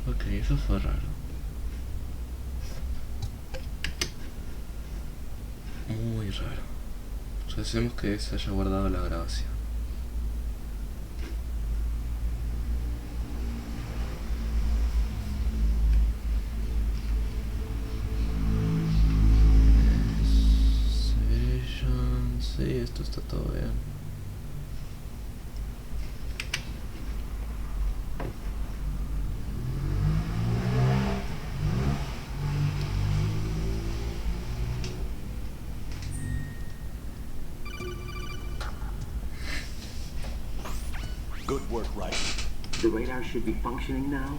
Ok, eso fue raro. Muy raro. Recemos que se haya guardado la grabación. Session. Sí, esto está todo bien. Good work, Ryder. The radar should be functioning now?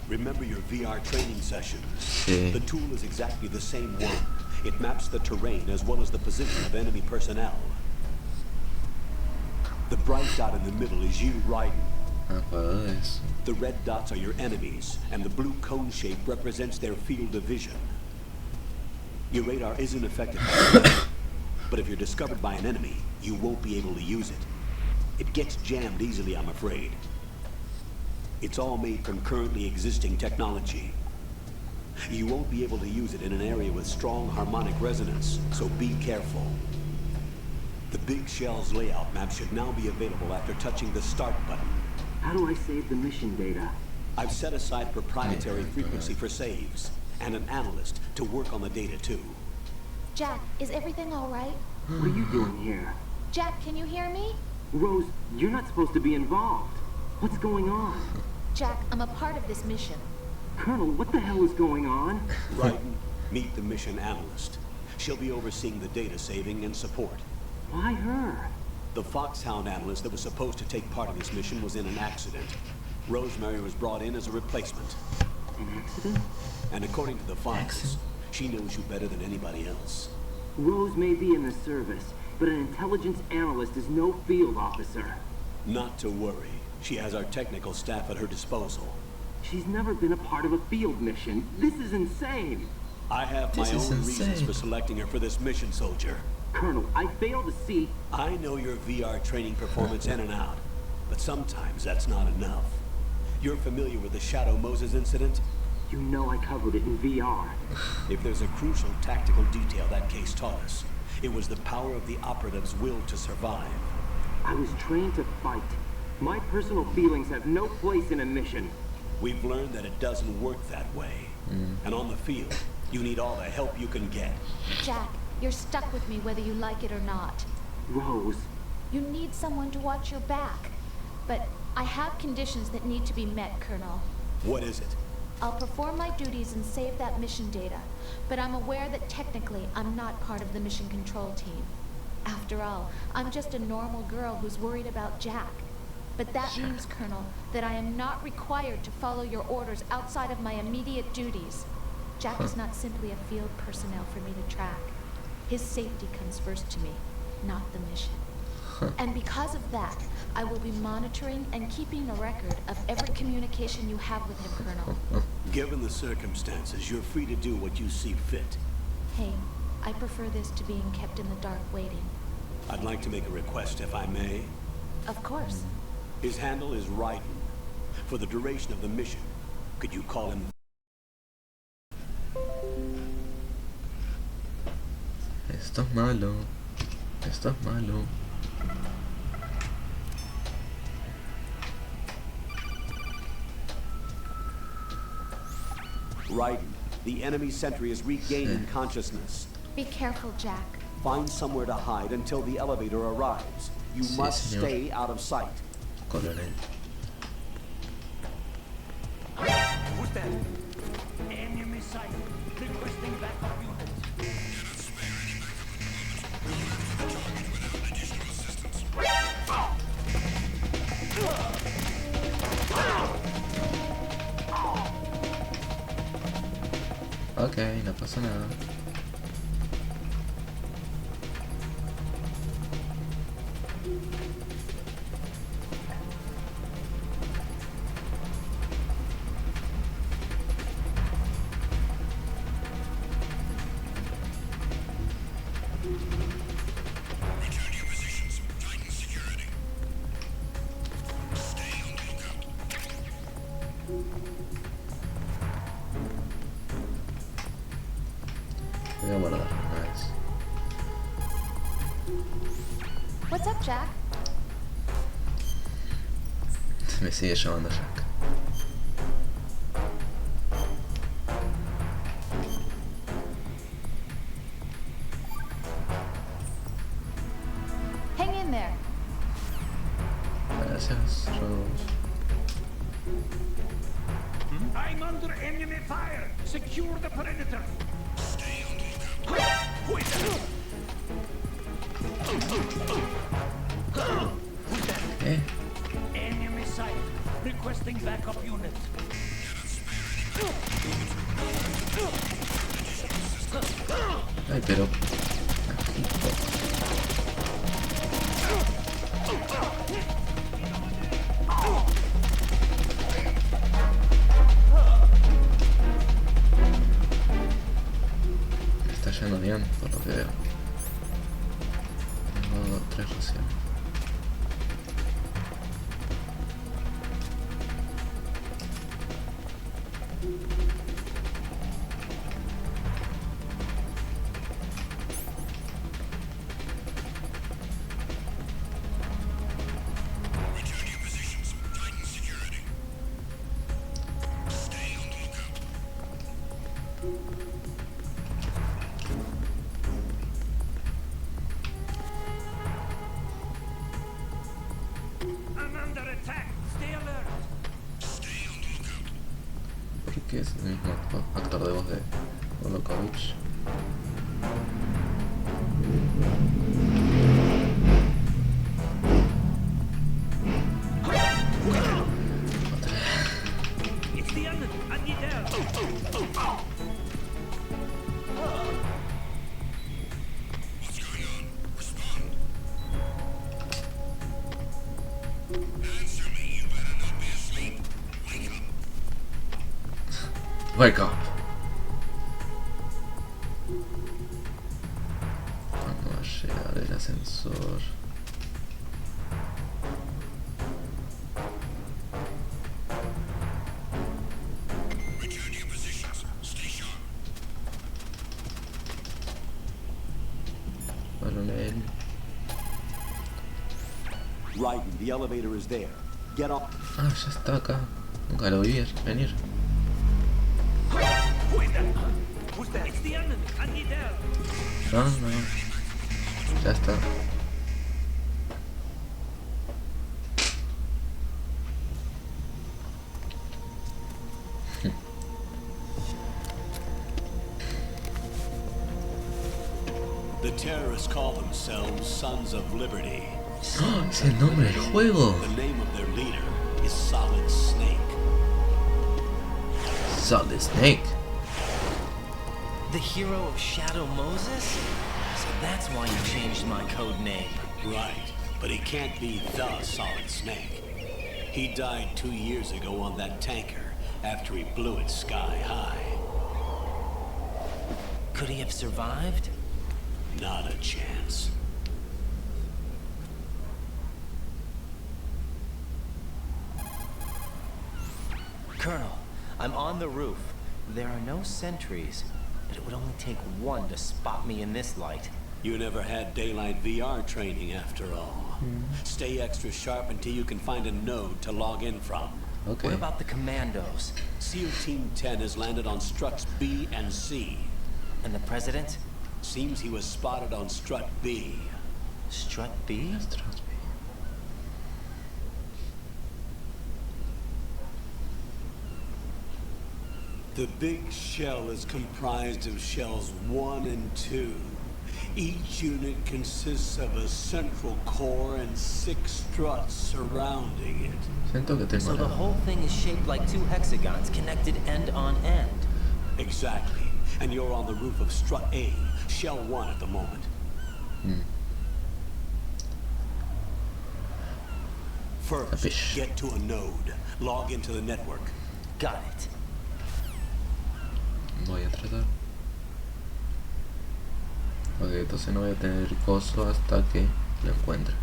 Remember your VR training sessions. Sí. The tool is exactly the same one. It maps the terrain as well as the position of enemy personnel. The bright dot in the middle is you, Ryder. Me acuerdo de eso. The red dots are your enemies, and the blue cone shape represents their field of vision. Your radar isn't affected by it, but if you're discovered by an enemy, you won't be able to use it. It gets jammed easily, I'm afraid. It's all made from currently existing technology. You won't be able to use it in an area with strong harmonic resonance, so be careful. The Big Shell's layout map should now be available after touching the start button. How do I save the mission data? I've set aside proprietary frequency for saves, and an analyst to work on the data too. Jack, is everything all right? What are you doing here? Jack, can you hear me? Rose, you're not supposed to be involved. What's going on? Jack, I'm a part of this mission. Colonel, what the hell is going on? Right. Meet the mission analyst. She'll be overseeing the data saving and support. Why her? The Foxhound analyst that was supposed to take part in this mission was in an accident. Rosemary was brought in as a replacement. An accident? And according to the files, she knows you better than anybody else. Rose may be in the service, but an intelligence analyst is no field officer. Not to worry. She has our technical staff at her disposal. She's never been a part of a field mission. This is insane. I have my own reasons for selecting her for this mission, soldier. Colonel, I fail to see... I know your VR training performance in and out, but sometimes that's not enough. You're familiar with the Shadow Moses incident? You know I covered it in VR. If there's a crucial tactical detail that case taught us, it was the power of the operative's will to survive. I was trained to fight. My personal feelings have no place in a mission. We've learned that it doesn't work that way. And on the field, you need all the help you can get. Jack, you're stuck with me whether you like it or not. Rose. You need someone to watch your back. But I have conditions that need to be met, Colonel. What is it? I'll perform my duties and save that mission data, but I'm aware that technically I'm not part of the mission control team. After all, I'm just a normal girl who's worried about Jack. But that means, Colonel, that I am not required to follow your orders outside of my immediate duties. Jack is not simply a field personnel for me to track. His safety comes first to me, not the mission. And because of that, I will be monitoring and keeping a record of every communication you have with him, Colonel. Given the circumstances, you're free to do what you see fit. Hey, I prefer this to being kept in the dark waiting. I'd like to make a request, if I may. Of course. His handle is Raiden. For the duration of the mission, could you call him? Esto es malo. Esto es malo. Raiden, the enemy sentry is regaining consciousness. Be careful, Jack. Find somewhere to hide until the elevator arrives. You must stay out of sight. Coronel. Who's that? Enemy sight. Requesting backup units. Ok, no pasa nada. voy a guardar una vez. What's up, Jack? Me sigue llamando Jack. Hang in there. Gracias, Rose. I'm under enemy fire. Secure the perimeter. Stay on lookout. Who is that? Who's that? ¿Eh? Enemy sight. Requesting backup unit. Ay, pero... Me está yendo bien, por lo que veo. Tengo 3 raciones. I'm under attack. Stay alert. ¿Por qué es el mismo actor de voz de Holocaust? It's the enemy. I need help. Wake up. Cuando va a llegar el ascensor. Coronel. Right, the elevator is there. Get off. Ah, ya está acá. Nunca lo vi venir. Who is that? Who's that? It's the enemy. I need help. No, no. Ya está. The terrorists call themselves Sons of Liberty. ¡Oh! Es el nombre del juego. The name of their leader is Solid Snake. Solid Snake. The hero of Shadow Moses? So that's why you changed my code name. Right, but he can't be the Solid Snake. He died 2 years ago on that tanker after he blew it sky high. Could he have survived? Not a chance. Colonel, I'm on the roof. There are no sentries, but it would only take one to spot me in this light. You never had daylight VR training after all. Stay extra sharp until you can find a node to log in from. Okay. What about the commandos? SEAL Team 10 has landed on struts B and C. And the president? Seems he was spotted on strut B. Strut B? The big shell is comprised of shells 1 and 2. Each unit consists of a central core and 6 struts surrounding it. Siento que tengo So the la... whole thing is shaped like 2 hexagons connected end on end. Exactly. And you're on the roof of strut A, shell 1 at the moment. First, Capish. get to a node. Log into the network. Got it. Voy a tratar. Ok, entonces no voy a tener coso hasta que lo encuentre.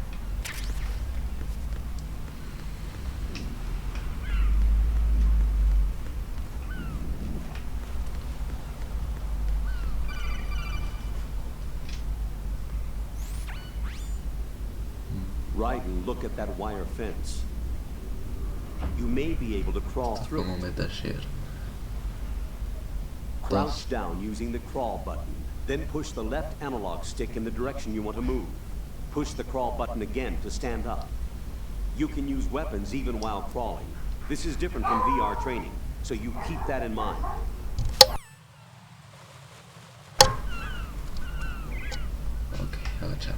right and look at that wire fence. You may be able to crawl through Como it. Metal Gear. Crouch down using the crawl button. Then push the left analog stick in the direction you want to move. Push the crawl button again to stand up. You can use weapons even while crawling. This is different from VR training, so you keep that in mind. Ok, agachar.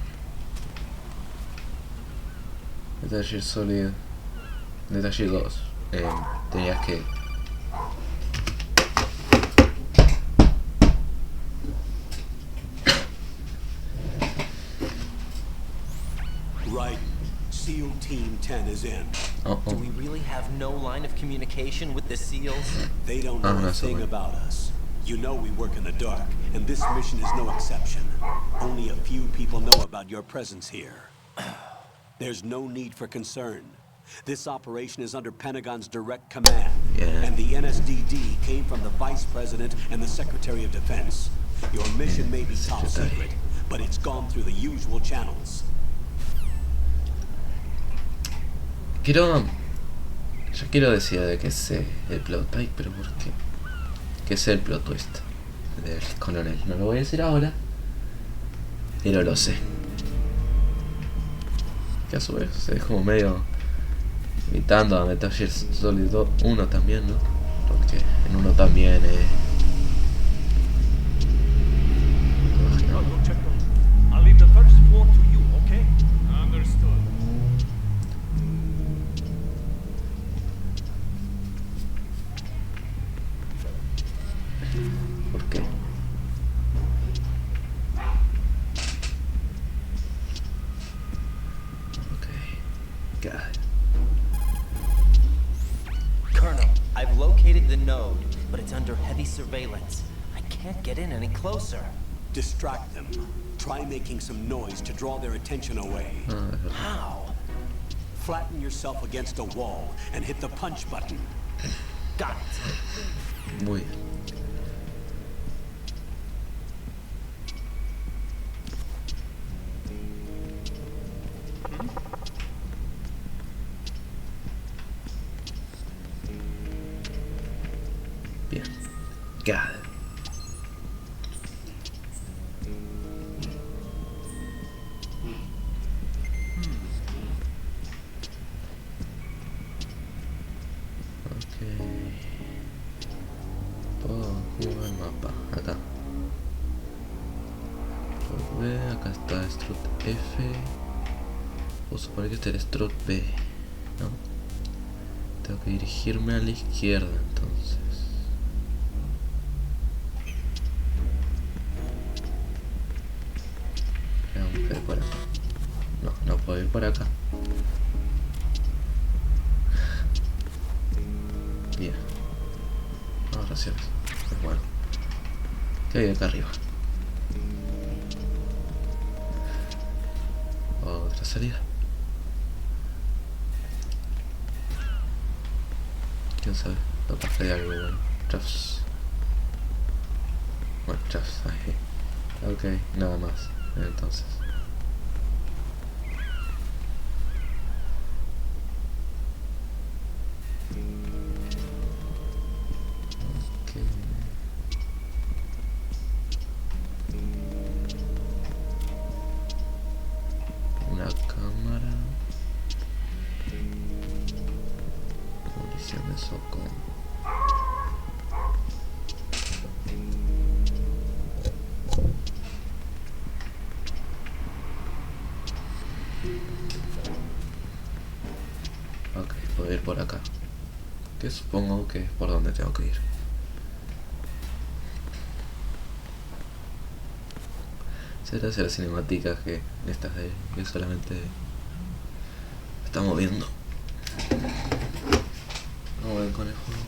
Metal Gear Solid. Metal Gear 2. Tenías que. Right. SEAL Team 10 is in. Oh, Do oh. we really have no line of communication with the SEALs? They don't know a that's thing all right. about us. You know we work in the dark, and this mission is no exception. Only a few people know about your presence here. There's no need for concern. This operation is under Pentagon's direct command, Yeah. and the NSDD came from the Vice President and the Secretary of Defense. Your mission may be top Secretary. secret, but it's gone through the usual channels. Yo quiero decir de que sé el plot. Ay, pero ¿por qué? Que es el plot twist del coronel. No lo voy a decir ahora, pero lo sé. Que a su vez es como medio imitando a Metal Gear Solid 1 también, ¿no? Porque en uno también I'll go check them. I'll leave the first floor to you, okay? Understood. ¿Por qué? Ok. God. Colonel, I've located the node, but it's under heavy surveillance. I can't get in any closer. Distract them. Try making some noise to draw their attention away. Ah, es verdad. How? Flatten yourself against a wall and hit the punch button. Got it. Muy bien. Bien. God. Ok. Puedo jugar el mapa. Acá. Strut B, acá está Strut F. Puedo suponer que este es Strut B, ¿no? Tengo que dirigirme a la izquierda entonces. Vamos a ir por acá. No, no puedo ir por acá. Bien. Ahora sí. Pues bueno. ¿Qué hay acá arriba? Otra salida. ¿Quién sabe? Capaz que hay algo bueno. Chafs. Bueno, chafs. Ahí. Ok, nada más. Entonces. Ok. Una cámara. Munición de socorro. Ok, puedo ir por acá. Que supongo que es por donde tengo que ir. Será hacer cinemáticas que estas de que solamente está moviendo. Vamos a ver con el juego.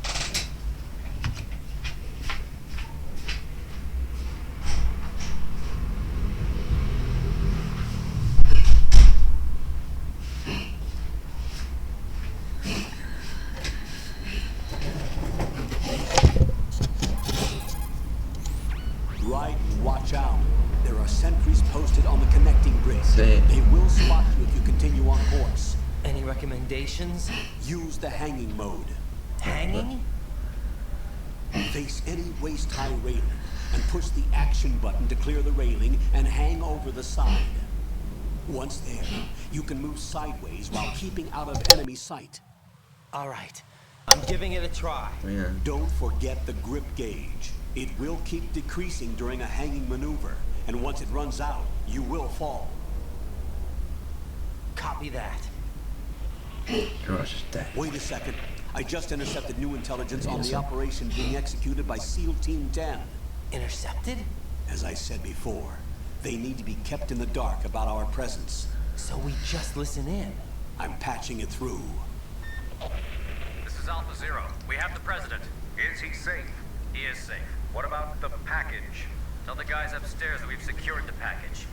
Right, watch out. There are sentries posted on the connecting bridge. Sí. They will spot you if you continue on course. Any recommendations? Use the hanging mode. Hanging? Face any waist-high railing and push the action button to clear the railing and hang over the side. Once there, you can move sideways while keeping out of enemy sight. All right. I'm giving it a try. Yeah. Don't forget the grip gauge. It will keep decreasing during a hanging maneuver, and once it runs out, you will fall. Copy that. Roger that. Wait a second. I just intercepted new intelligence on the operation being executed by SEAL Team 10. Intercepted? As I said before, they need to be kept in the dark about our presence. So we just listen in. I'm patching it through. This is Alpha Zero. We have the president. Is he safe? He is safe. What about the package? Tell the guys upstairs that we've secured the package.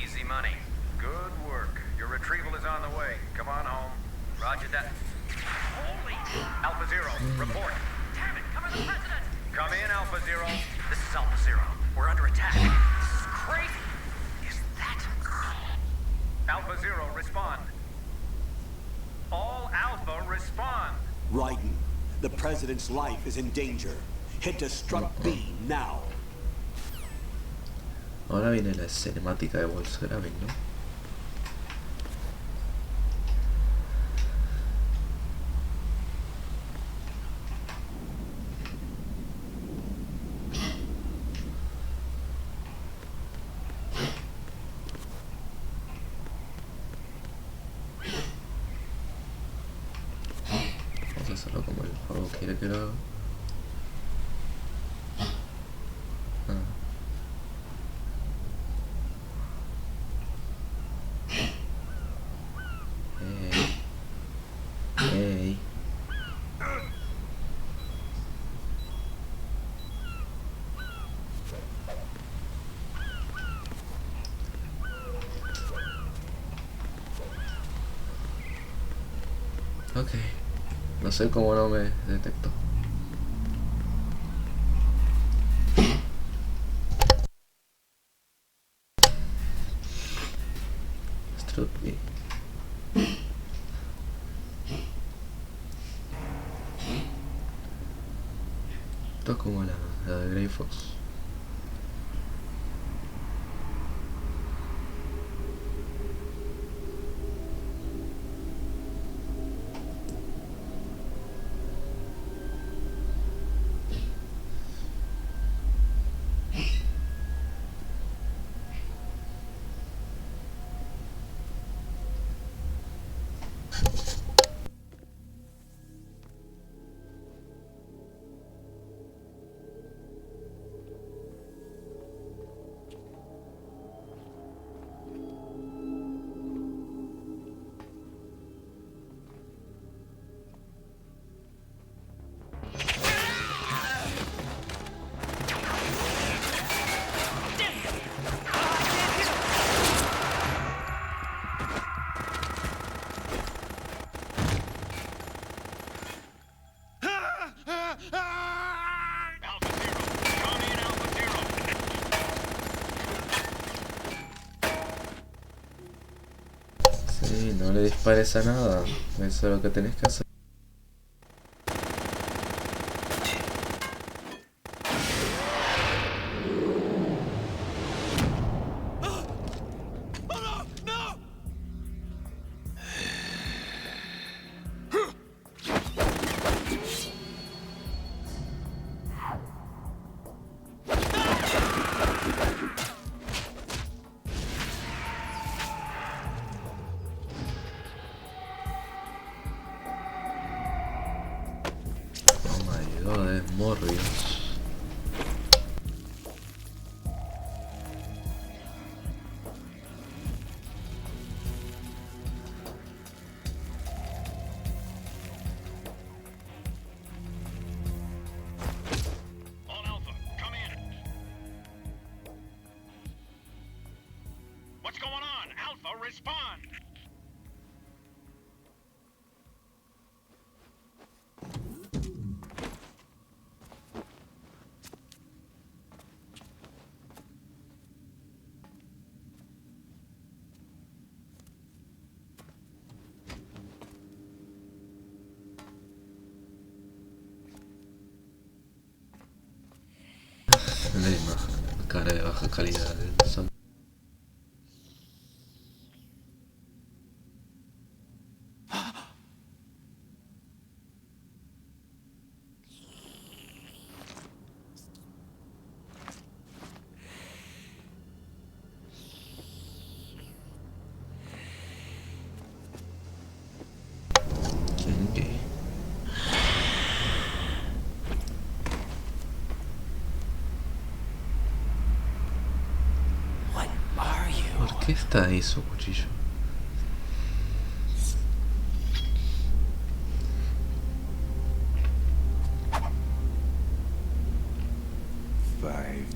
Easy money. Good work. Your retrieval is on the way. Come on home. Roger that. Holy! Alpha Zero, report. Damn it, come in, the president! Come in, Alpha Zero. This is Alpha Zero. We're under attack. This is crazy. Is that... Alpha Zero, respond. All Alpha, respond. Raiden, the president's life is in danger. Head to Strut B now. Ahora viene la cinemática de voice grabbing, ¿no? Vamos a hacerlo como el juego quiere que lo haga. Hey. Ok. No sé cómo no me detectó. Strut B. Esto es como la de Grey Fox. Sí, no le dispares a nada. Eso es lo que tenés que hacer. Oh my god, es Morbius. All Alpha, come in. What's going on? Alpha, respond. cara de baja calidad del sol. ¿Por qué está ahí su cuchillo?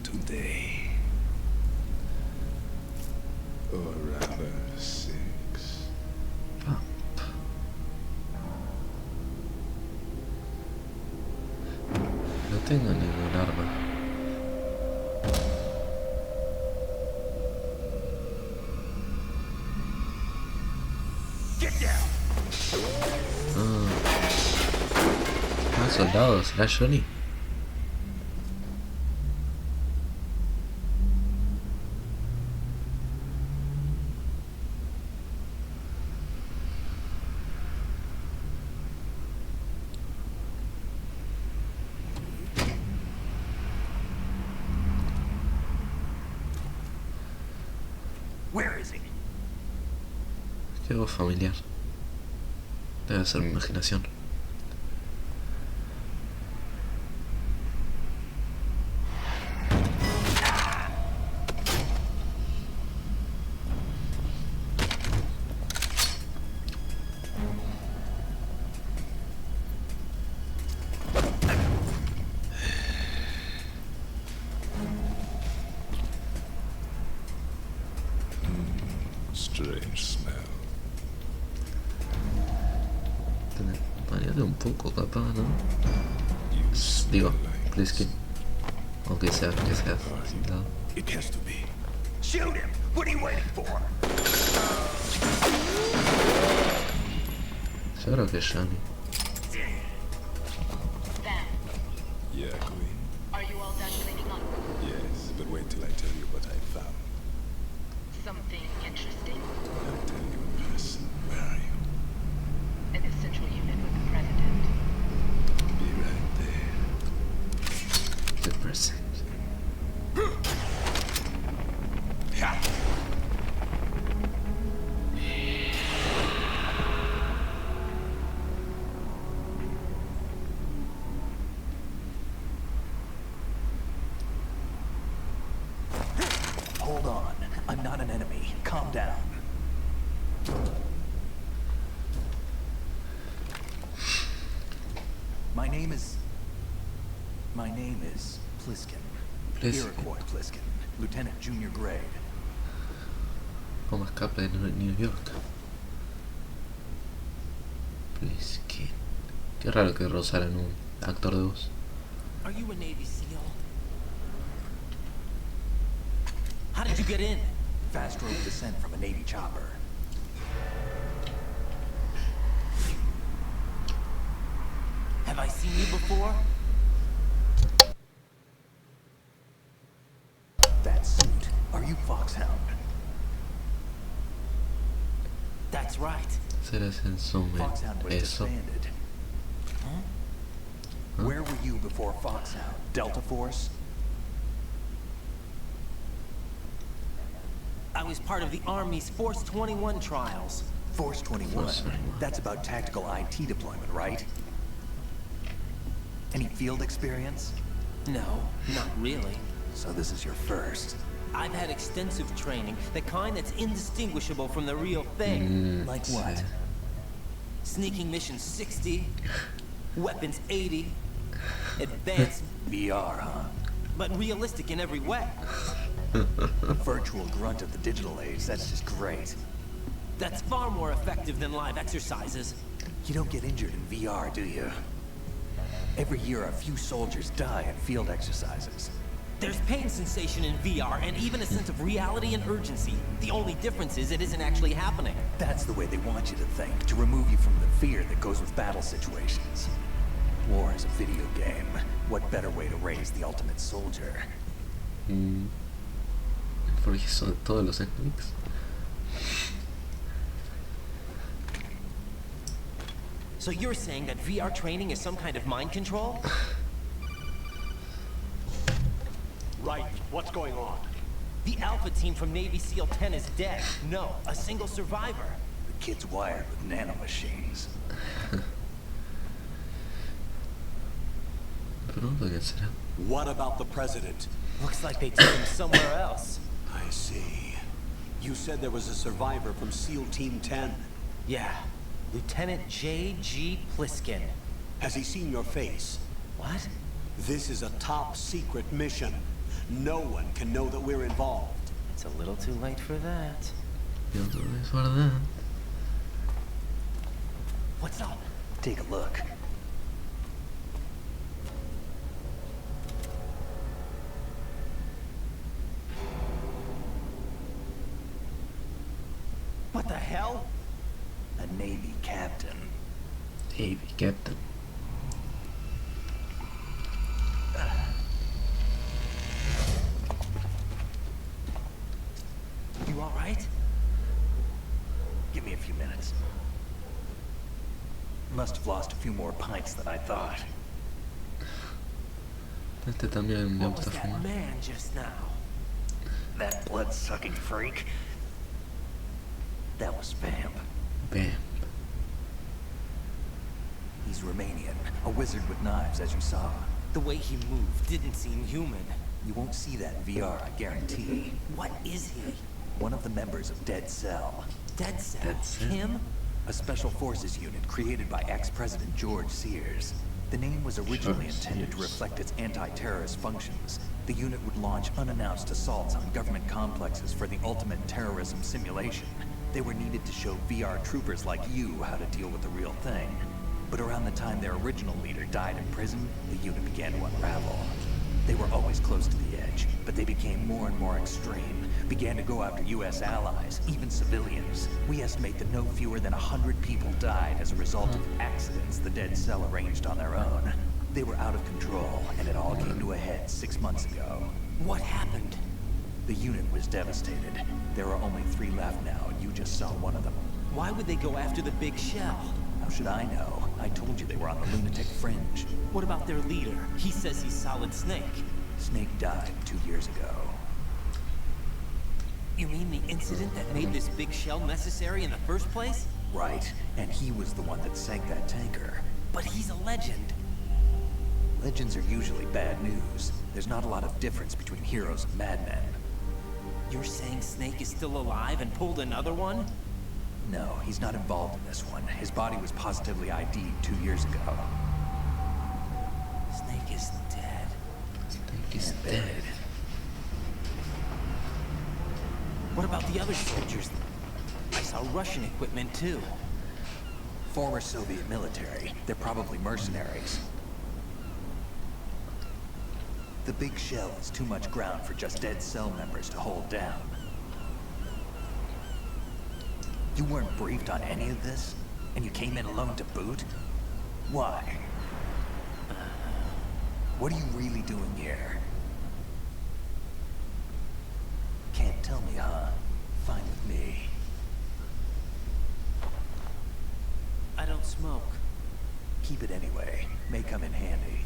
Today, or rather 6. No tengo ningún arma. Soldado, ¿será Johnny? Where is he? Qué voz familiar. Debe ser mi imaginación. Strange smell. Variate un poco, capaz, ¿no? You Digo, smell like Pliskin. Aunque sea soldado. It has to be. Shoot him! What are you waiting for? Yo creo que es Johnny. Yeah, Queen. Are you all done cleaning up? Yes, but wait till I tell you what I found. Something interesting? I'll tell you in person. Where are you? In the central unit with the president. Be right there. The present. Hold on. I'm not an enemy. Calm down. My name is Pliskin. Iroquois Pliskin. Lieutenant Junior Grade. Como escape de New York. Pliskin. Qué raro que rozaran un actor de voz. Are you a Navy SEAL? How did you get in? Fast rope descent from a Navy chopper. Have I seen you before? That suit. Are you Foxhound? That's right. Se les ensume Foxhound was eso. disbanded. Where were you before Foxhound? Delta Force? I was part of the Army's Force 21 trials. Force 21. Force 21. That's about tactical IT deployment, right? Any field experience? No, not really. So this is your first. I've had extensive training, the kind that's indistinguishable from the real thing. Like what? Sneaking mission 60, weapons 80, advanced, VR, huh? but realistic in every way. A virtual grunt of the digital age, that's just great. That's far more effective than live exercises. You don't get injured in VR, do you? Every year a few soldiers die in field exercises. There's pain sensation in VR and even a sense of reality and urgency. The only difference is it isn't actually happening. That's the way they want you to think, to remove you from the fear that goes with battle situations. War is a video game. What better way to raise the ultimate soldier? Porque son de todos los enemigos. So you're saying that VR training is some kind of mind control? Right. What's going on? The Alpha team from Navy SEAL 10 is dead. No, a single survivor. The kid's wired with nanomachines. Pronto, ¿quién será? What about the president? Looks like they took him somewhere else. I see. You said there was a survivor from SEAL Team 10. Yeah, Lieutenant J.G. Pliskin. Has he seen your face? What? This is a top secret mission. No one can know that we're involved. It's a little too late for that. Yo todo es verdad. What's up? Take a look. What the hell? A Navy captain. Navy Captain. You all right? Give me a few minutes. Must have lost a few more pints than I thought. Este también le What was gusta that fumar. man just now? That blood-sucking freak. That was Vamp. Bam. He's Romanian, a wizard with knives, as you saw. The way he moved didn't seem human. You won't see that in VR, I guarantee. What is he? One of the members of Dead Cell. Dead Cell? Dead Cell? Him? A special forces unit created by ex-President George Sears. The name was originally George intended to Sears. reflect its anti-terrorist functions. The unit would launch unannounced assaults on government complexes for the ultimate terrorism simulation. They were needed to show VR troopers like you how to deal with the real thing. But around the time their original leader died in prison, the unit began to unravel. They were always close to the edge, but they became more and more extreme, began to go after US allies, even civilians. We estimate that no fewer than 100 people died as a result of accidents the Dead Cell arranged on their own. They were out of control, and it all came to a head 6 months ago. What happened? The unit was devastated. There are only 3 left now, and you just saw one of them. Why would they go after the big shell? How should I know? I told you they were on the lunatic fringe. What about their leader? He says he's Solid Snake. Snake died 2 years ago. You mean the incident that made this big shell necessary in the first place? Right, and he was the one that sank that tanker. But he's a legend. Legends are usually bad news. There's not a lot of difference between heroes and madmen. You're saying Snake is still alive and pulled another one? No, he's not involved in this one. His body was positively ID'd 2 years ago. Snake is dead. Snake is And dead. buried. What about the other soldiers? I saw Russian equipment too. Former Soviet military. They're probably mercenaries. The big shell is too much ground for just Dead Cell members to hold down. You weren't briefed on any of this? And you came in alone to boot? Why? What are you really doing here? Can't tell me, huh? Fine with me. I don't smoke. Keep it anyway. May come in handy.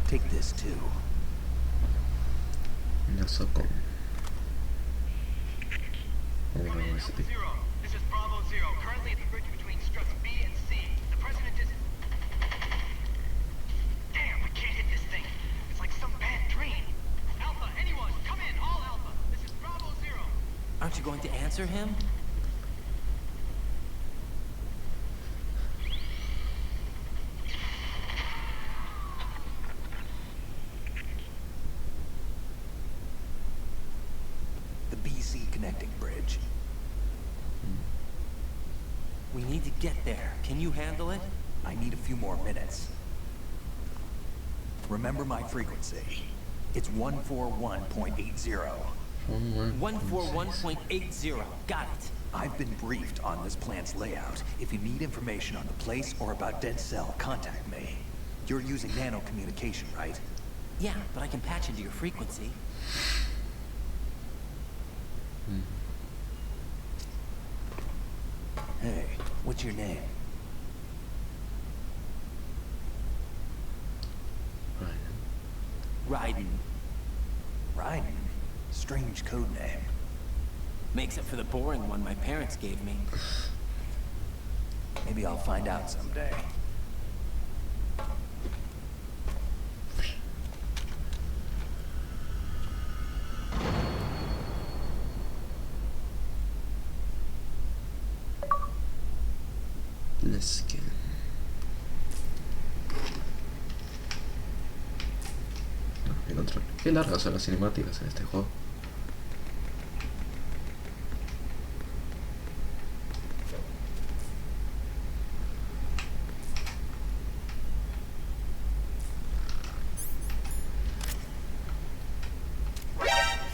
Take this too. No soco. USB. Zero. This is Bravo Zero. Currently at the bridge between struts B and C. The president is... Damn, we can't hit this thing. It's like some bad dream. Alpha, anyone, come in, all Alpha. This is Bravo Zero. Aren't you going to answer him? The BC connecting bridge. We need to get there. Can you handle it? I need a few more minutes. Remember my frequency. It's 141.80. 141.80. Got it. I've been briefed on this plant's layout. If you need information on the place or about Dead Cell, contact me. You're using nano communication, right? Yeah, but I can patch into your frequency. Hey, what's your name? Raiden. Raiden? Strange code name. Makes up for the boring one my parents gave me. Maybe I'll find out someday. Let's get. El control. Qué largas son las cinemáticas en este juego.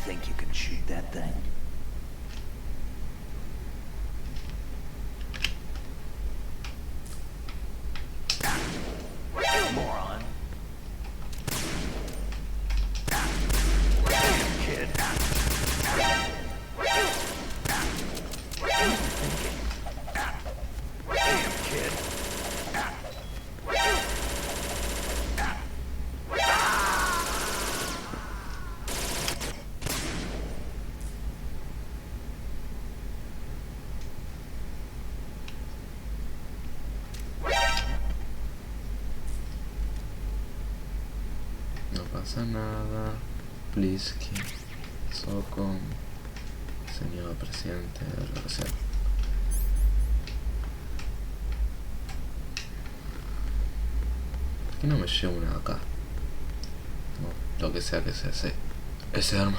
Think you can shoot that thing? Moron. Kid. Damn kid. No pasa nada. Please, Socom, señor presidente de la Reserva. ¿Por qué no me llevo una de acá? No, lo que sea ese arma.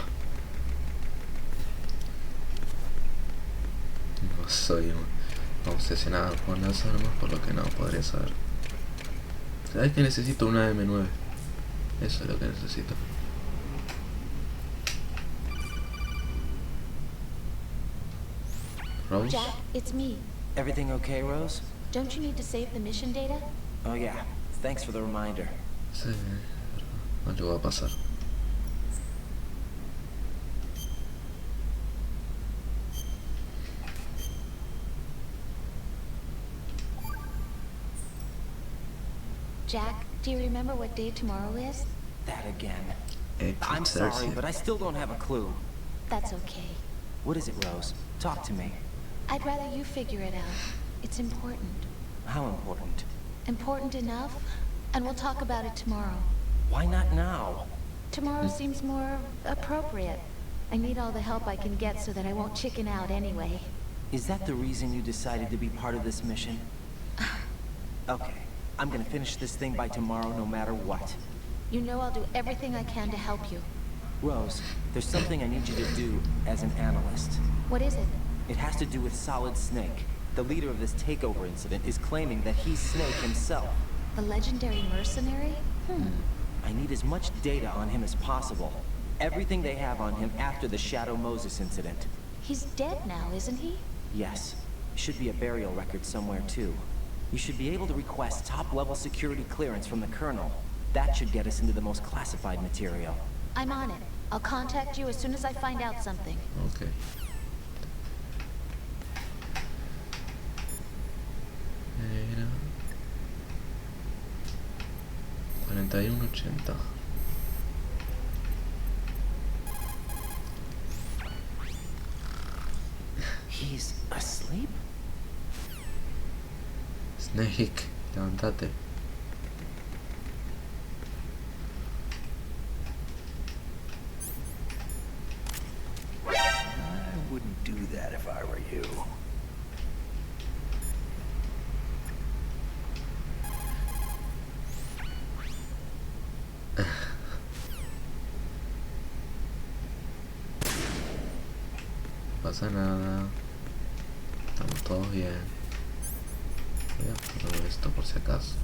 No soy obsesionado con las armas, por lo que no podría saber. ¿Sabes que necesito una M9? Eso es lo que necesito. Rose? Jack, it's me. Everything okay, Rose? Don't you need to save the mission data? Oh yeah, thanks for the reminder. Sí, algo va a pasar. Jack, do you remember what day tomorrow is? That again. April I'm sorry, 30th. but I still don't have a clue. That's okay. What is it, Rose? Talk to me. I'd rather you figure it out. It's important. How important? Important enough? And we'll talk about it tomorrow. Why not now? Tomorrow seems more appropriate. I need all the help I can get so that I won't chicken out anyway. Is that the reason you decided to be part of this mission? Okay, I'm gonna finish this thing by tomorrow no matter what. You know I'll do everything I can to help you. Rose, there's something I need you to do as an analyst. What is it? It has to do with Solid Snake. The leader of this takeover incident is claiming that he's Snake himself. The legendary mercenary? I need as much data on him as possible. Everything they have on him after the Shadow Moses incident. He's dead now, isn't he? Yes. Should be a burial record somewhere too. You should be able to request top-level security clearance from the Colonel. That should get us into the most classified material. I'm on it. I'll contact you as soon as I find out something. Okay. Era 4180. He's asleep? Snake, levántate. I wouldn't do that if I were you. No pasa nada. Estamos todos bien. Voy a poner esto por si acaso.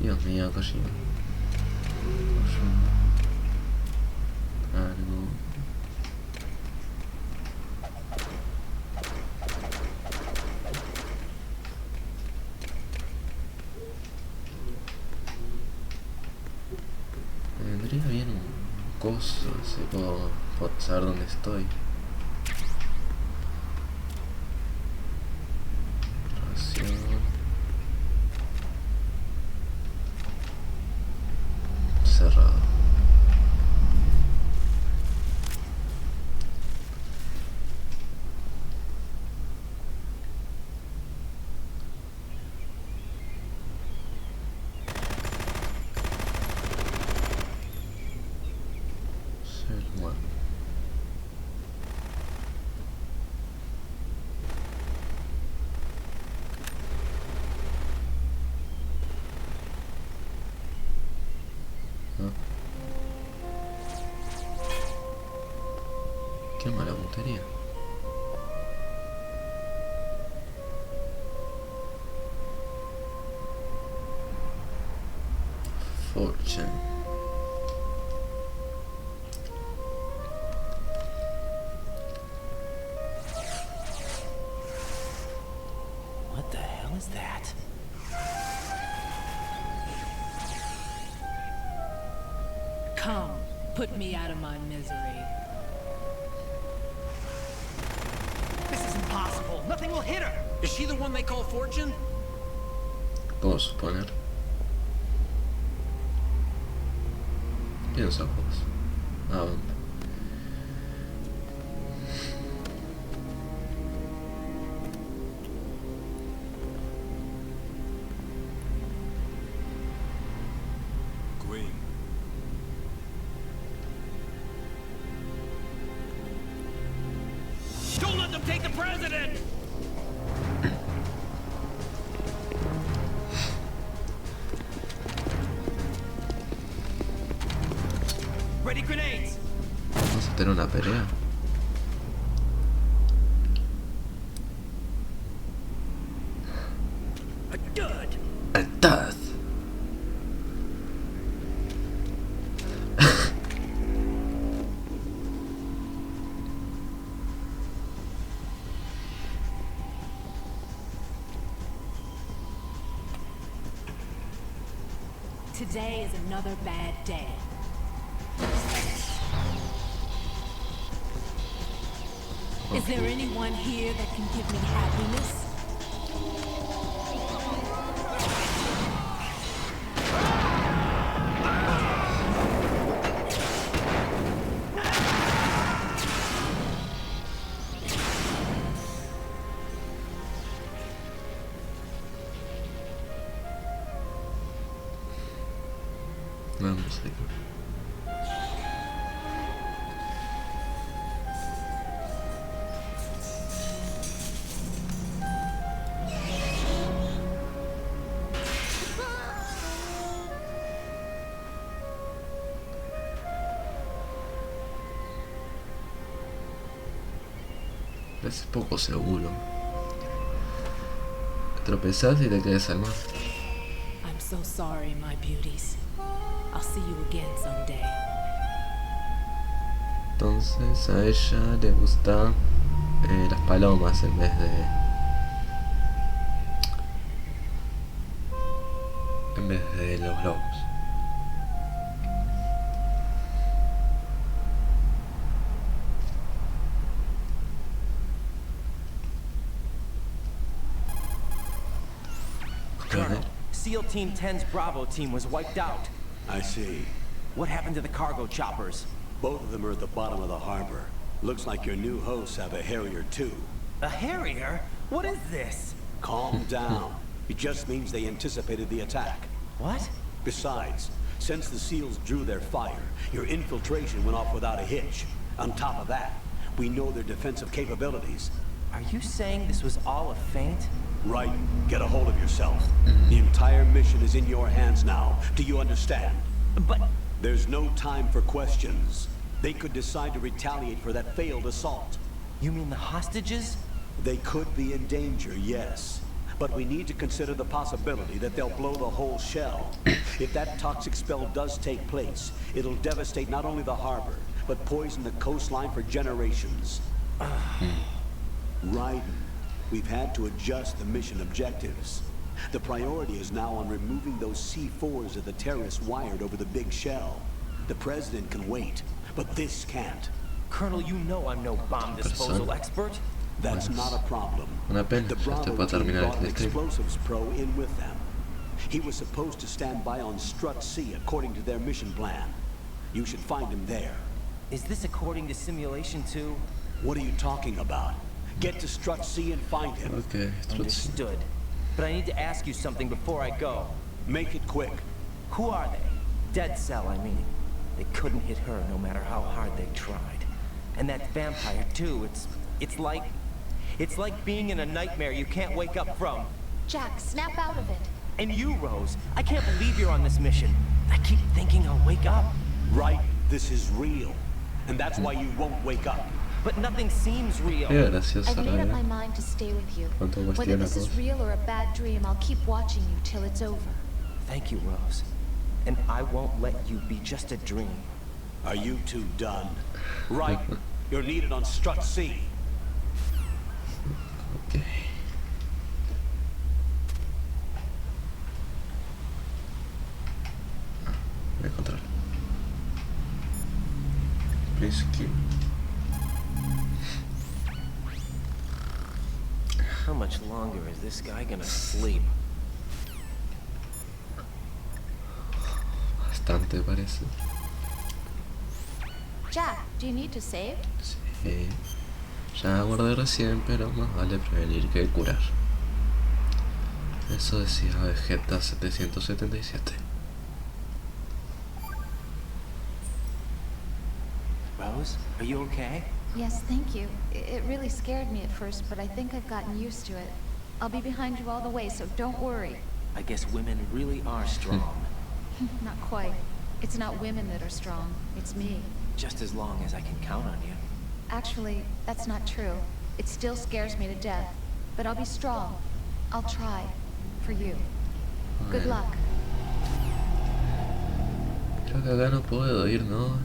Dios mío, Kojima. Algo. vendría bien un coso, si puedo saber dónde estoy. Ración. Cerrado. Qué mala puntería. Fortune. What the hell is that? Come, put me out of my misery. This is impossible. Nothing will hit her. Is she the one they call Fortune? Puedo suponer. Piensa pues. Queen. Don't let them take the president! Ready grenades. Vamos a tener una pelea. A dud. A dud. Today is another bad day. Is there anyone here that can give me happiness? Vamos a ir. Es poco seguro. Tropezás y te quedas al mar. I'm so sorry, my beauties. I'll see you again someday. Entonces a ella le gusta las palomas en vez de los globos. Colonel, SEAL Team 10's Bravo team was wiped out. I see. What happened to the cargo choppers? Both of them are at the bottom of the harbor. Looks like your new hosts have a Harrier too. A Harrier? What is this? Calm down. It just means they anticipated the attack. What? Besides, since the SEALs drew their fire, your infiltration went off without a hitch. On top of that, we know their defensive capabilities. Are you saying this was all a feint? Right. Get a hold of yourself. The entire mission is in your hands now. Do you understand? But... There's no time for questions. They could decide to retaliate for that failed assault. You mean the hostages? They could be in danger, yes. But we need to consider the possibility that they'll blow the whole shell. If that toxic spell does take place, it'll devastate not only the harbor, but poison the coastline for generations. Right. We've had to adjust the mission objectives. The priority is now on removing those C4s that the terrorists wired over the big shell. The president can wait, but this can't. Colonel, you know I'm no bomb disposal expert. That's not a problem. Una pena, The ya estoy Bravo para team terminar brought an este stream. explosives pro in with them. He was supposed to stand by on Strut C according to their mission plan. You should find him there. Is this according to simulation 2? What are you talking about? Get to Strut C and find him. Ok, Strut C. Understood. But I need to ask you something before I go. Make it quick. Who are they? Dead Cell, I mean. They couldn't hit her no matter how hard they tried. And that vampire too, it's like being in a nightmare you can't wake up from. Jack, snap out of it. And you, Rose, I can't believe you're on this mission. I keep thinking I'll wake up. Right, this is real. And that's why you won't wake up. But nothing seems real. Qué graciosa I've la made up vida. my mind to stay with you. Cuánto Whether cuestiona this is todo. real or a bad dream, I'll keep watching you till it's over. Thank you, Rose. And I won't let you be just a dream. Are you two done? Right, you're needed on Strut C. Ok. Voy a encontrar. Please keep. How much longer is this guy gonna sleep? Bastante parece. Jack, do you need to save? Sí. Ya guardé recién, pero más vale prevenir que curar. Eso decía Vegeta 777. Rose, are you okay? Yes, thank you. It really scared me at first, but I think I've gotten used to it. I'll be behind you all the way, so don't worry. I guess women really are strong. Not quite. It's not women that are strong. It's me. Just as long as I can count on you. Actually, that's not true. It still scares me to death. But I'll be strong. I'll try. For you. Good luck. Creo que acá no puedo ir, ¿no?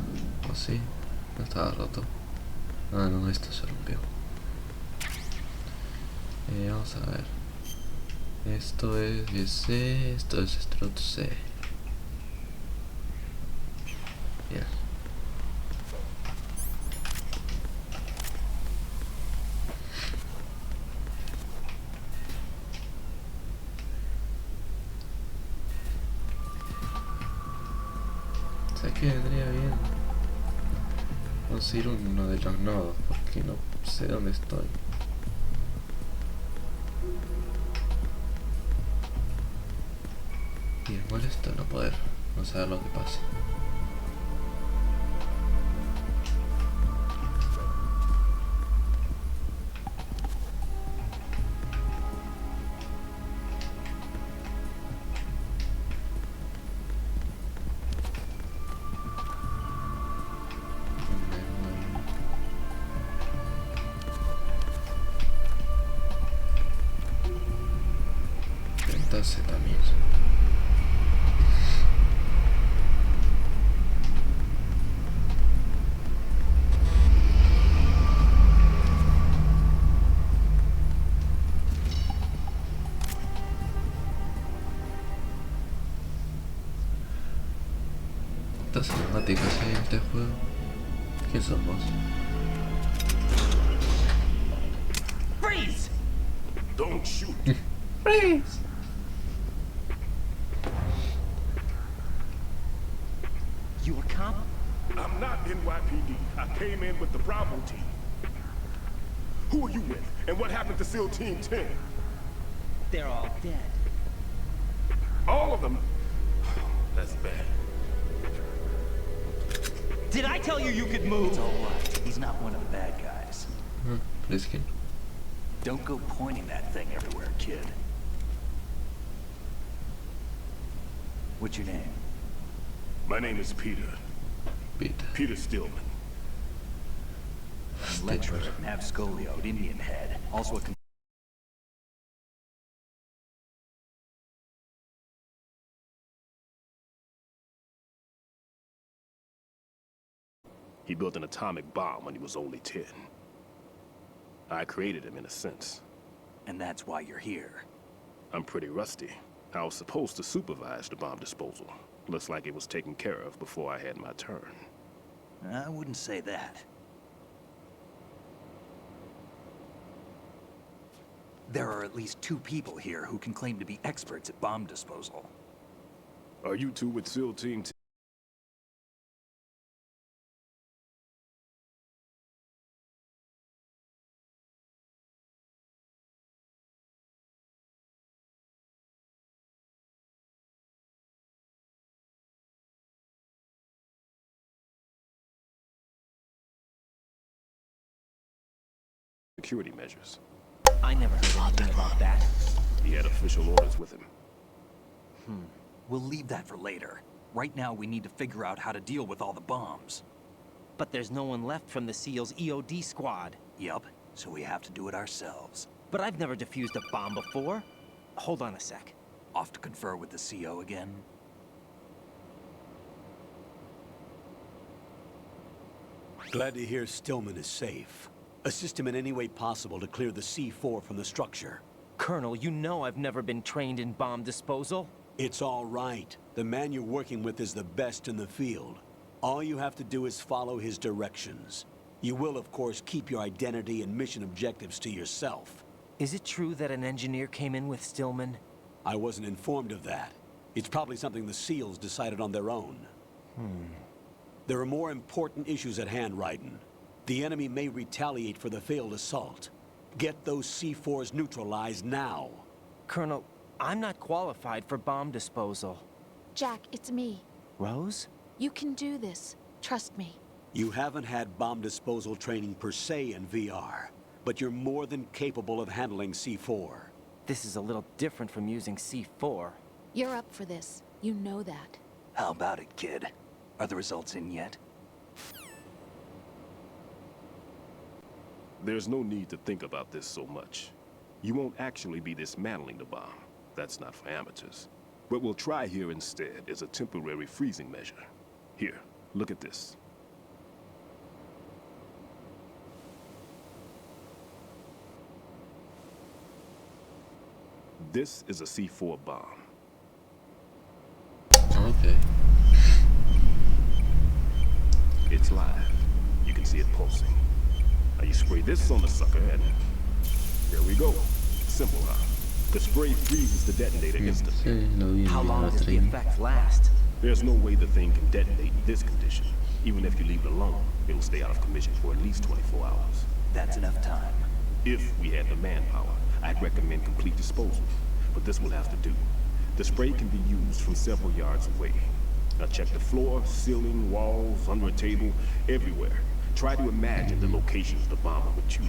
¿O sí? No estaba roto. Ah, no, esto se rompió. Vamos a ver. Esto es GC, esto es Strut C. Bien. Sé que vendría bien conseguir uno de los nodos, porque no sé dónde estoy. Y es molesto no poder, no saber lo que pasa. También. Estas cinemáticas en este juego. ¿Quién sos vos? Freeze! Don't shoot. Freeze! You a cop? I'm not NYPD. I came in with the Bravo team. Who are you with? And what happened to SEAL Team 10? They're all dead. All of them? That's bad. Did I tell you you could move? It's all right. He's not one of the bad guys. Bliskin. Don't go pointing that thing everywhere, kid. What's your name? My name is Peter. Peter Stillman. Lecturer at Navscolio, Indian Head. Also a He built an atomic bomb when he was only 10. I created him in a sense. And that's why you're here. I'm pretty rusty. I was supposed to supervise the bomb disposal. Looks like it was taken care of before I had my turn. I wouldn't say that. There are at least 2 people here who can claim to be experts at bomb disposal. Are you two with SEAL Team T? Security measures. I never heard anything about that. He had official orders with him. We'll leave that for later. Right now, we need to figure out how to deal with all the bombs. But there's no one left from the SEAL's EOD squad. Yup, so we have to do it ourselves. But I've never defused a bomb before. Hold on a sec. Off to confer with the CO again? Glad to hear Stillman is safe. Assist him in any way possible to clear the C4 from the structure. Colonel, you know I've never been trained in bomb disposal. It's all right. The man you're working with is the best in the field. All you have to do is follow his directions. You will, of course, keep your identity and mission objectives to yourself. Is it true that an engineer came in with Stillman? I wasn't informed of that. It's probably something the SEALs decided on their own. There are more important issues at hand, Raiden. The enemy may retaliate for the failed assault. Get those C4s neutralized now. Colonel, I'm not qualified for bomb disposal. Jack, it's me. Rose? You can do this. Trust me. You haven't had bomb disposal training per se in VR, but you're more than capable of handling C4. This is a little different from using C4. You're up for this. You know that. How about it, kid? Are the results in yet? There's no need to think about this so much. You won't actually be dismantling the bomb. That's not for amateurs. What we'll try here instead is a temporary freezing measure. Here, look at this. This is a C4 bomb. Okay. It's live. You can see it pulsing. Now you spray this on the sucker and here we go. Simple, huh? The spray freezes the detonator instantly. How long does the effect last? There's no way the thing can detonate in this condition. Even if you leave it alone, it'll stay out of commission for at least 24 hours. That's enough time. If we had the manpower, I'd recommend complete disposal. But this will have to do. The spray can be used from several yards away. Now check the floor, ceiling, walls, under a table, everywhere. Try to imagine the locations the bomber would choose.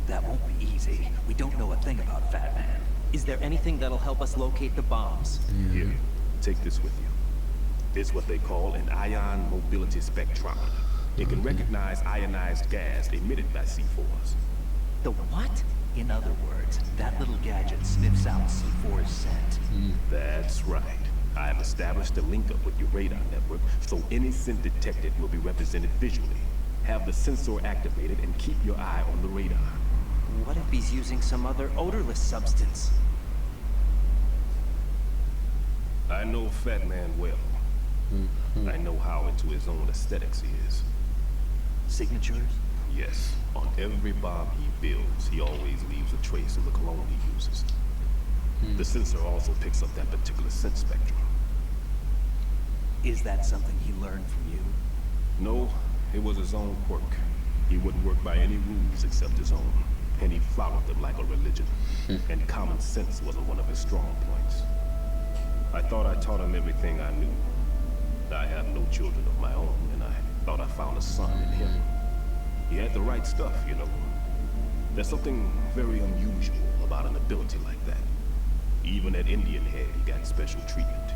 That won't be easy. We don't know a thing about Fat Man. Is there anything that'll help us locate the bombs? Here, take this with you. It's what they call an ion mobility spectrometer. It can recognize ionized gas emitted by C4s. The what? In other words, that little gadget sniffs out C4's scent. That's right. I have established a link up with your radar network, so any scent detected will be represented visually. Have the sensor activated and keep your eye on the radar. What if he's using some other odorless substance? I know Fat Man well. I know how into his own aesthetics he is. Signatures? Yes. On every bomb he builds, he always leaves a trace of the cologne he uses. The sensor also picks up that particular scent spectrum. Is that something he learned from you? No, it was his own quirk. He wouldn't work by any rules except his own. And he followed them like a religion. And common sense wasn't one of his strong points. I thought I taught him everything I knew. I have no children of my own, and I thought I found a son in him. He had the right stuff, you know. There's something very unusual about an ability like that. Even at Indian Head, he got special treatment.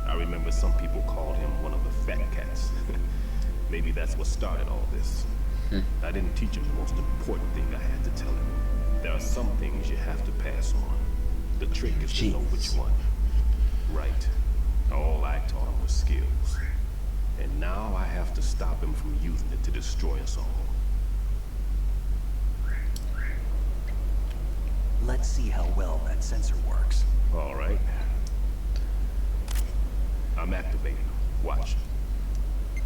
I remember some people called him one of the fat cats. Maybe that's what started all this. I didn't teach him the most important thing I had to tell him. There are some things you have to pass on. The trick is to know which one. Right. All I taught him was skills. And now I have to stop him from using it to destroy us all. Let's see how well that sensor works. All right. I'm activating them. Watch.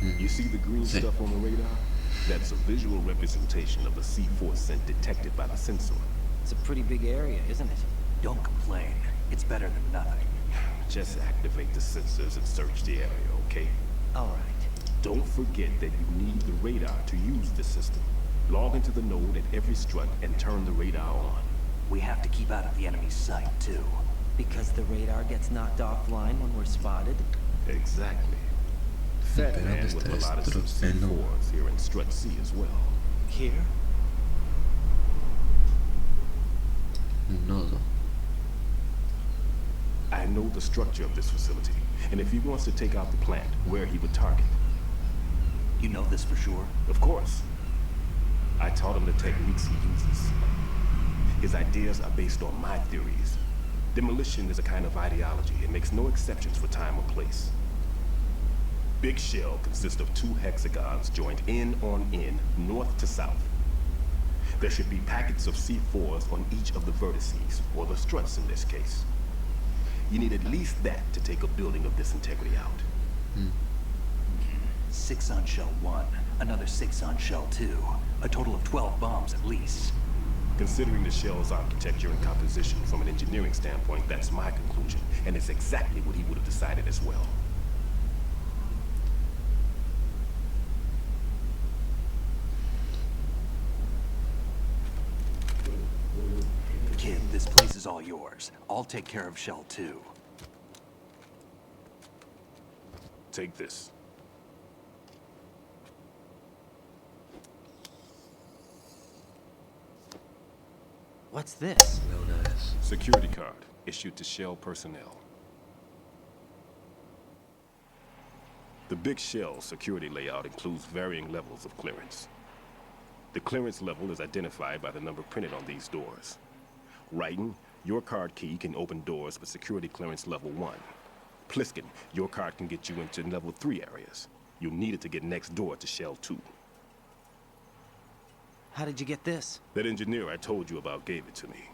You see the green stuff on the radar? That's a visual representation of the C4 scent detected by the sensor. It's a pretty big area, isn't it? Don't complain. It's better than nothing. Just activate the sensors and search the area, okay? All right. Don't forget that you need the radar to use the system. Log into the node at every strut and turn the radar on. We have to keep out of the enemy's sight, too. Because the radar gets knocked offline when we're spotted? Exactly. Fat Pero Man ¿dónde would está pull out of some esto? No. C4s here in Strut C as well. Here? Nodo. I know the structure of this facility, and if he wants to take out the plant, where he would target. You know this for sure? Of course. I taught him the techniques he uses. His ideas are based on my theories. Demolition is a kind of ideology. It makes no exceptions for time or place. Big shell consists of 2 hexagons joined end on end, north to south. There should be packets of C4s on each of the vertices, or the struts in this case. You need at least that to take a building of this integrity out. 6 on shell 1, another 6 on shell 2. A total of 12 bombs at least. Considering the shell's architecture and composition from an engineering standpoint, that's my conclusion, and it's exactly what he would have decided as well. Kid, this place is all yours. I'll take care of shell 2. Take this. What's this? Veo una vez. Security card issued to Shell personnel. The Big Shell security layout includes varying levels of clearance. The clearance level is identified by the number printed on these doors. Writing, your card key can open doors with security clearance level 1. Pliskin, your card can get you into level 3 areas. You'll need it to get next door to Shell 2. How did you get this? That engineer I told you about gave it to me.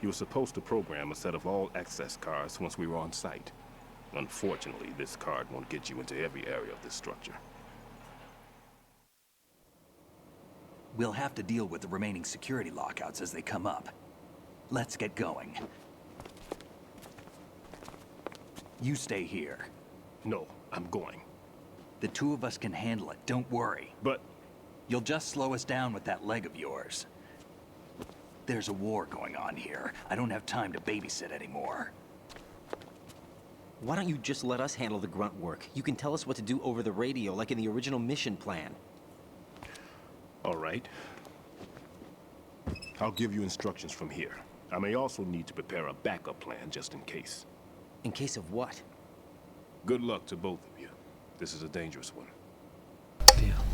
He was supposed to program a set of all access cards once we were on site. Unfortunately, this card won't get you into every area of this structure. We'll have to deal with the remaining security lockouts as they come up. Let's get going. You stay here. No, I'm going. The 2 of us can handle it, don't worry. But you'll just slow us down with that leg of yours. There's a war going on here. I don't have time to babysit anymore. Why don't you just let us handle the grunt work? You can tell us what to do over the radio, like in the original mission plan. all right. I'll give you instructions from here. I may also need to prepare a backup plan just in case. In case of what? Good luck to both of you. This is a dangerous one.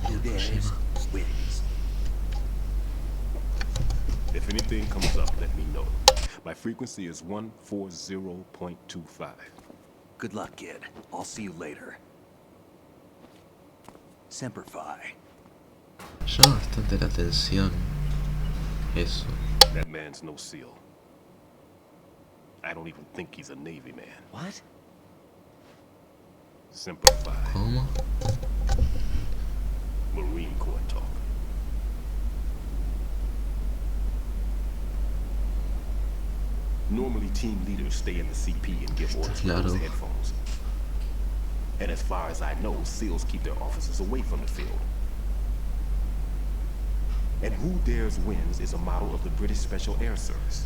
Who dares wins. If anything comes up, let me know. My frequency is 140.25. Good luck, kid. I'll see you later. Semper Fi. Llama bastante la atención eso. That man's no SEAL. I don't even think he's a Navy man. What? Semper Fi. ¿Cómo? Marine Corps talk. Normally, team leaders stay in the CP and give orders with those headphones. And as far as I know, SEALs keep their officers away from the field. And Who Dares Wins is a model of the British Special Air Service.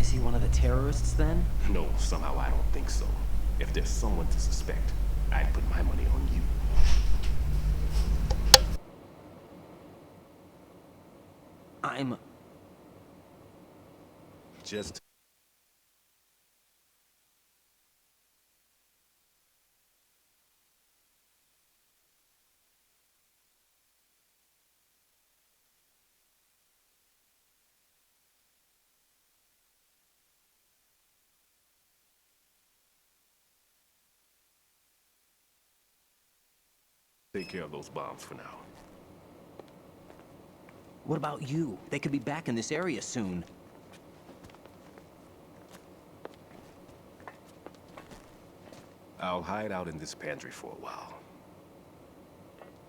Is he one of the terrorists then? No, somehow I don't think so. If there's someone to suspect, I'd put my money on you. I'm... Just... take care of those bombs for now. What about you? They could be back in this area soon. I'll hide out in this pantry for a while.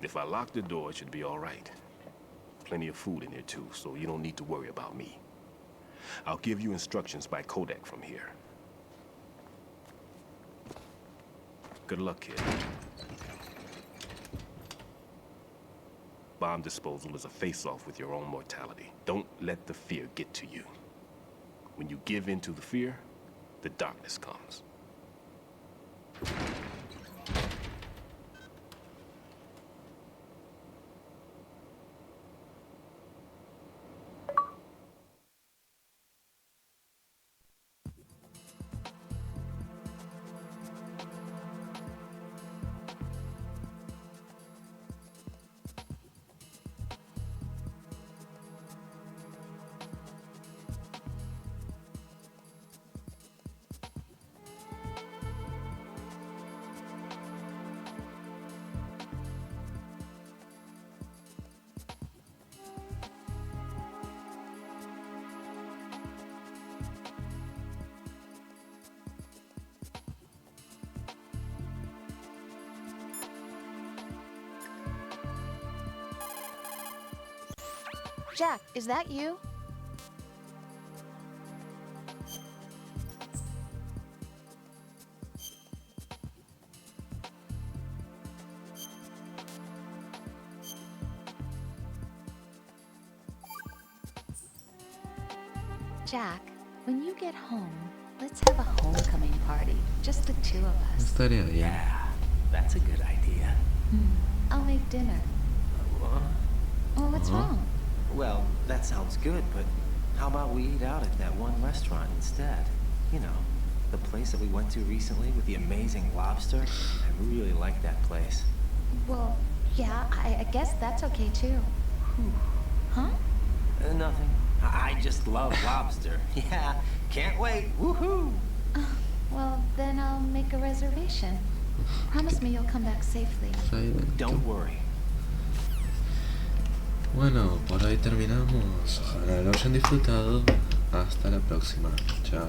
If I lock the door, it should be all right. Plenty of food in here too, so you don't need to worry about me. I'll give you instructions by codec from here. Good luck, kid. Bomb disposal is a face-off with your own mortality. Don't let the fear get to you. When you give in to the fear, the darkness comes. Jack, is that you? Jack, when you get home, let's have a homecoming party. Just the two of us. Estaría bien. Yeah, that's a good idea. I'll make dinner. What? Oh, what's wrong? Well, that sounds good, but how about we eat out at that one restaurant instead? You know, the place that we went to recently with the amazing lobster. I really like that place. Well, yeah, I guess that's okay too. Huh? Nothing. I just love lobster. Yeah, can't wait. Woohoo! Well, then I'll make a reservation. Promise me you'll come back safely. Don't worry. Bueno, por hoy terminamos. Ojalá lo hayan disfrutado. Hasta la próxima. Chao.